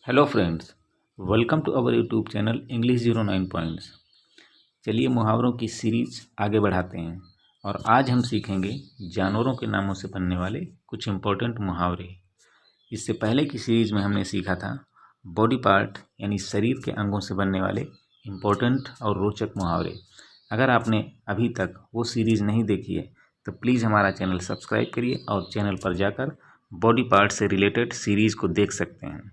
Hello friends, welcome to our YouTube channel English 09 points. चलिए मुहावरों की सीरीज आगे बढ़ाते हैं और आज हम सीखेंगे जानवरों के नामों से बनने वाले कुछ इम्पोर्टेंट मुहावरे। इससे पहले की सीरीज में हमने सीखा था बॉडी पार्ट यानी शरीर के अंगों से बनने वाले इम्पोर्टेंट और रोचक मुहावरे। अगर आपने अभी तक वो सीरीज़ नहीं देखी है तो प्लीज़ हमारा चैनल सब्सक्राइब करिए और चैनल पर जाकर बॉडी पार्ट से रिलेटेड सीरीज़ को देख सकते हैं।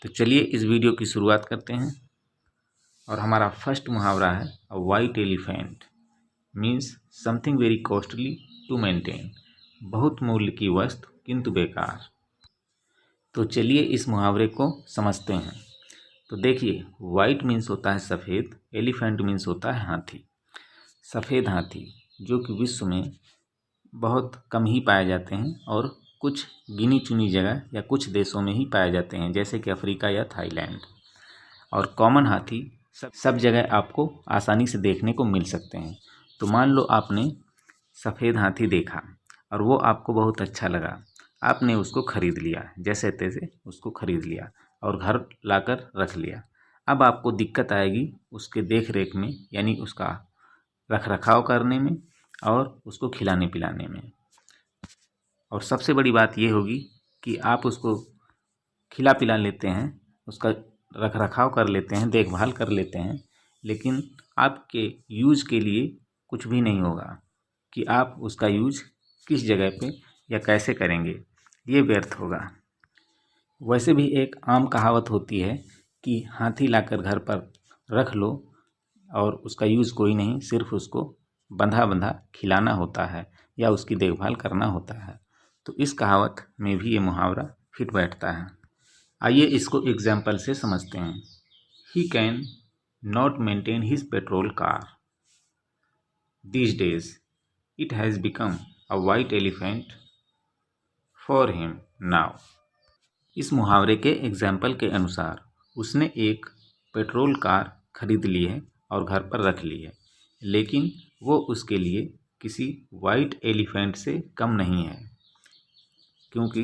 तो चलिए इस वीडियो की शुरुआत करते हैं और हमारा फर्स्ट मुहावरा है a white elephant means something very costly to maintain. बहुत मूल्य की वस्तु किंतु बेकार। तो चलिए इस मुहावरे को समझते हैं। तो देखिए, वाइट मीन्स होता है सफ़ेद, एलिफेंट मीन्स होता है हाथी। सफ़ेद हाथी जो कि विश्व में बहुत कम ही पाए जाते हैं और कुछ गिनी चुनी जगह या कुछ देशों में ही पाए जाते हैं, जैसे कि अफ्रीका या थाईलैंड। और कॉमन हाथी सब जगह आपको आसानी से देखने को मिल सकते हैं। तो मान लो आपने सफ़ेद हाथी देखा और वो आपको बहुत अच्छा लगा, आपने उसको ख़रीद लिया, जैसे तैसे उसको ख़रीद लिया और घर लाकर रख लिया। अब आपको दिक्कत आएगी उसके देख रेख में, यानी उसका रख रखाव करने में और उसको खिलाने पिलाने में। और सबसे बड़ी बात ये होगी कि आप उसको खिला पिला लेते हैं, उसका रख रखाव कर लेते हैं, देखभाल कर लेते हैं, लेकिन आपके यूज़ के लिए कुछ भी नहीं होगा कि आप उसका यूज़ किस जगह पे या कैसे करेंगे, ये व्यर्थ होगा। वैसे भी एक आम कहावत होती है कि हाथी लाकर घर पर रख लो और उसका यूज़ कोई नहीं, सिर्फ उसको बंधा बंधा खिलाना होता है या उसकी देखभाल करना होता है। तो इस कहावत में भी ये मुहावरा फिट बैठता है। आइए इसको एग्जाम्पल से समझते हैं। He can not maintain his petrol car these days, it has become a white elephant for him now. इस मुहावरे के एग्जाम्पल के अनुसार उसने एक पेट्रोल कार खरीद ली है और घर पर रख ली है, लेकिन वो उसके लिए किसी वाइट एलिफेंट से कम नहीं है, क्योंकि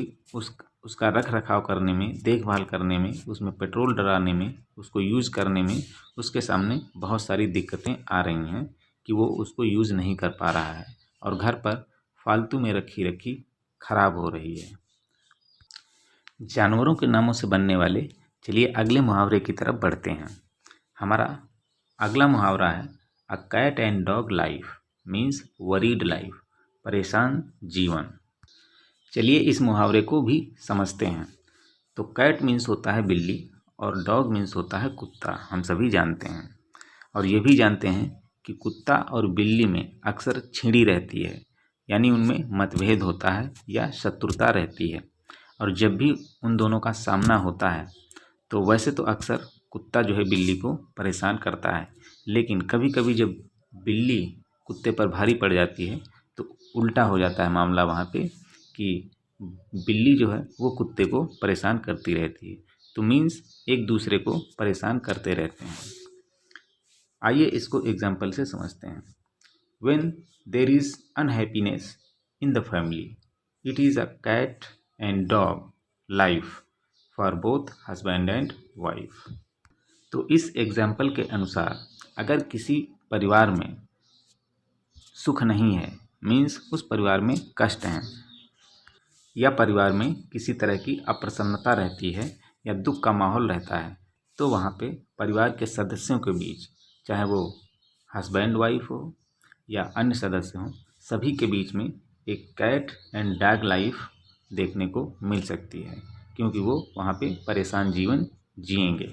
उसका रख रखाव करने में, देखभाल करने में, उसमें पेट्रोल डलाने में, उसको यूज़ करने में उसके सामने बहुत सारी दिक्कतें आ रही हैं कि वो उसको यूज़ नहीं कर पा रहा है और घर पर फालतू में रखी रखी खराब हो रही है। जानवरों के नामों से बनने वाले, चलिए अगले मुहावरे की तरफ बढ़ते हैं। हमारा अगला मुहावरा है a cat and dog life means worried life, परेशान जीवन। चलिए इस मुहावरे को भी समझते हैं। तो कैट मीन्स होता है बिल्ली और डॉग मीन्स होता है कुत्ता, हम सभी जानते हैं। और ये भी जानते हैं कि कुत्ता और बिल्ली में अक्सर छिड़ी रहती है, यानी उनमें मतभेद होता है या शत्रुता रहती है। और जब भी उन दोनों का सामना होता है तो वैसे तो अक्सर कुत्ता जो है बिल्ली को परेशान करता है, लेकिन कभी कभी जब बिल्ली कुत्ते पर भारी पड़ जाती है तो उल्टा हो जाता है मामला वहाँ पे कि बिल्ली जो है वो कुत्ते को परेशान करती रहती है। तो मीन्स एक दूसरे को परेशान करते रहते हैं। आइए इसको एग्जाम्पल से समझते हैं। When there is unhappiness in the family, it is a cat and dog life for both husband and wife। तो इस एग्जाम्पल के अनुसार अगर किसी परिवार में सुख नहीं है, मीन्स उस परिवार में कष्ट हैं या परिवार में किसी तरह की अप्रसन्नता रहती है या दुख का माहौल रहता है, तो वहाँ पे परिवार के सदस्यों के बीच, चाहे वो हस्बैंड वाइफ हो या अन्य सदस्य हों, सभी के बीच में एक कैट एंड डॉग लाइफ देखने को मिल सकती है, क्योंकि वो वहाँ पे परेशान जीवन जिएंगे।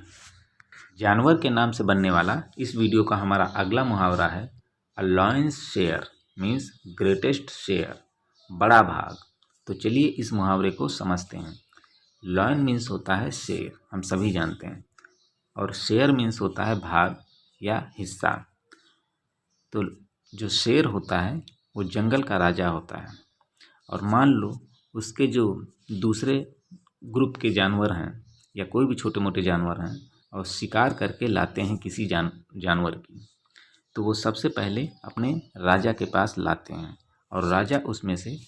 जानवर के नाम से बनने वाला इस वीडियो का हमारा अगला मुहावरा है a lion's share means greatest share, बड़ा भाग। तो चलिए इस मुहावरे को समझते हैं। लॉयन मीन्स होता है शेर, हम सभी जानते हैं, और शेयर मीन्स होता है भाग या हिस्सा। तो जो शेर होता है वो जंगल का राजा होता है, और मान लो उसके जो दूसरे ग्रुप के जानवर हैं या कोई भी छोटे मोटे जानवर हैं और शिकार करके लाते हैं किसी जानवर की, तो वो सबसे पहले अपने राजा के पास लाते हैं और राजा उसमें से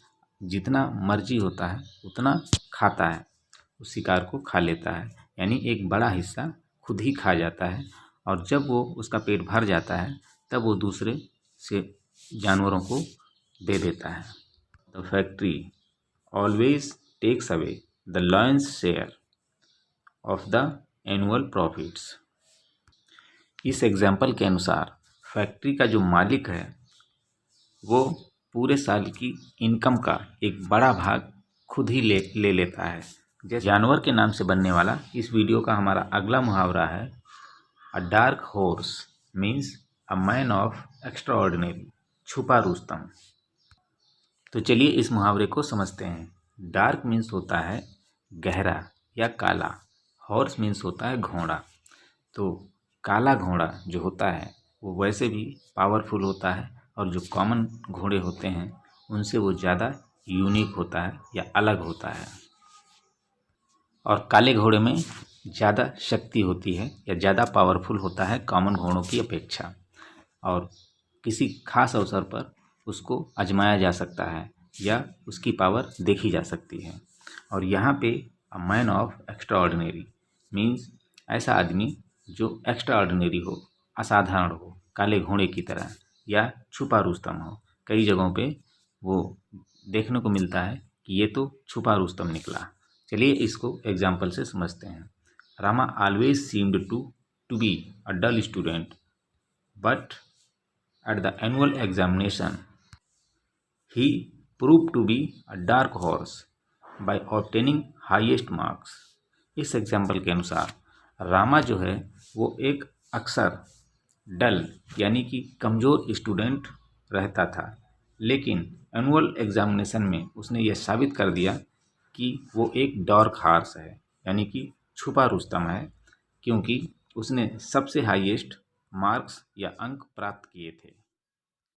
जितना मर्जी होता है उतना खाता है, उस शिकार को खा लेता है। यानी एक बड़ा हिस्सा खुद ही खा जाता है, और जब वो उसका पेट भर जाता है तब वो दूसरे से जानवरों को दे देता है। The factory always takes away the lion's share of the annual profits. इस एग्जाम्पल के अनुसार फैक्ट्री का जो मालिक है वो पूरे साल की इनकम का एक बड़ा भाग खुद ही ले लेता है। जैसे जानवर के नाम से बनने वाला इस वीडियो का हमारा अगला मुहावरा है, अ dark horse means a man of extraordinary, छुपा रुस्तम। तो चलिए इस मुहावरे को समझते हैं। डार्क मीन्स होता है गहरा या काला, हॉर्स मीन्स होता है घोड़ा। तो काला घोड़ा जो होता है वो वैसे भी पावरफुल होता है, और जो कॉमन घोड़े होते हैं उनसे वो ज़्यादा यूनिक होता है या अलग होता है। और काले घोड़े में ज़्यादा शक्ति होती है या ज़्यादा पावरफुल होता है कॉमन घोड़ों की अपेक्षा, और किसी खास अवसर पर उसको आजमाया जा सकता है या उसकी पावर देखी जा सकती है। और यहाँ पे a man of extraordinary means ऐसा आदमी जो एक्स्ट्राऑर्डिनरी हो, असाधारण हो, काले घोड़े की तरह, या छुपा रुस्तम हो। कई जगहों पे वो देखने को मिलता है कि ये तो छुपा रुस्तम निकला। चलिए इसको एग्जाम्पल से समझते हैं। Rama always seemed to be a dull student, but at the annual examination he proved to be a dark horse by obtaining highest marks। इस एग्जाम्पल के अनुसार रामा जो है वो एक अक्सर डल यानी कि कमज़ोर स्टूडेंट रहता था, लेकिन एनुअल एग्जामिनेशन में उसने यह साबित कर दिया कि वो एक डार्क हॉर्स है, यानी कि छुपा रुस्तम है, क्योंकि उसने सबसे हाईएस्ट मार्क्स या अंक प्राप्त किए थे।